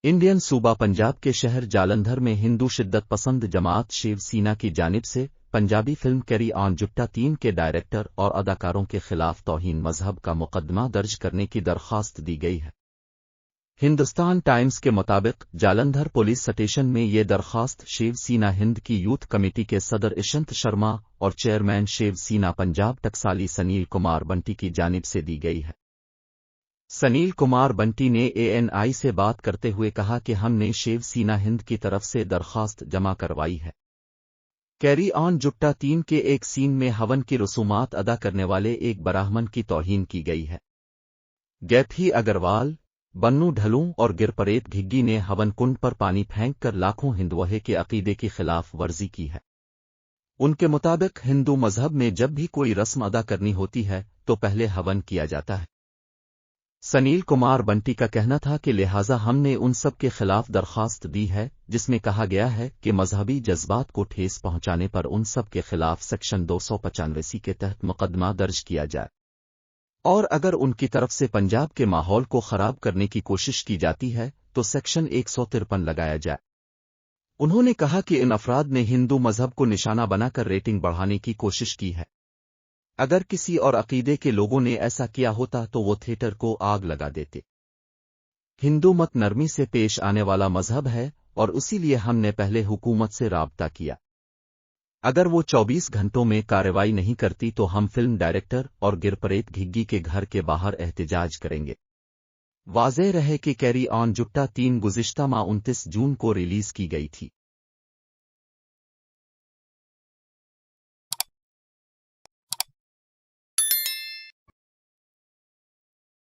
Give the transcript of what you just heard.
Indian सूबा पंजाब के शहर जालंधर में हिंदू शिद्दत पसंद जमात शिव सेना की जानिब से पंजाबी फिल्म कैरी ऑन जुट्टा 3 के डायरेक्टर और अदाकारों के खिलाफ तौहीन मजहब का मुकदमा दर्ज करने की दरख्वास्त दी गई है। हिंदुस्तान टाइम्स के मुताबिक जालंधर पुलिस स्टेशन में ये दरख्वास्त शिव सेना हिंद की यूथ कमेटी के सदर इशंत शर्मा और चेयरमैन शिव सेना पंजाब टकसाली सनील कुमार बंटी की जानिब से दी गई है। सनील कुमार बंटी ने एएनआई से बात करते हुए कहा कि हमने शिव सेना हिंद की तरफ से दरख्वास्त जमा करवाई है। कैरी ऑन जुट्टा 3 के एक सीन में हवन की रसूमात अदा करने वाले एक ब्राह्मण की तौहीन की गई है। गैथी अग्रवाल, बन्नू ढलूं और गिरपरेत घिग्गी ने हवन कुंड पर पानी फेंककर लाखों हिंदुओं के अकीदे की खिलाफ वर्जी की है। उनके मुताबिक हिंदू मजहब में जब भी कोई रस्म अदा करनी होती है तो पहले हवन किया जाता है। सनील कुमार बंटी का कहना था कि लिहाजा हमने उन सब के खिलाफ दरख्वास्त दी है जिसमें कहा गया है कि मजहबी जज्बात को ठेस पहुंचाने पर उन सब के खिलाफ सेक्शन 295 के तहत मुकदमा दर्ज किया जाए, और अगर उनकी तरफ से पंजाब के माहौल को खराब करने की कोशिश की जाती है तो सेक्शन 153 लगाया जाए। उन्होंने कहा कि इन अफराद ने हिंदू मजहब को निशाना बनाकर रेटिंग बढ़ाने की कोशिश की है। अगर किसी और अकीदे के लोगों ने ऐसा किया होता तो वो थिएटर को आग लगा देते। हिंदू मत नरमी से पेश आने वाला मजहब है और इसीलिए हमने पहले हुकूमत से राब्ता किया। अगर वो 24 घंटों में कार्रवाई नहीं करती तो हम फिल्म डायरेक्टर और गिरपरेत घिग्गी के घर के बाहर एहतजाज करेंगे। वाज़ेह रहे कि कैरी ऑन जुट्टा 3 गुज़िश्ता माह 29 जून को रिलीज की गई थी।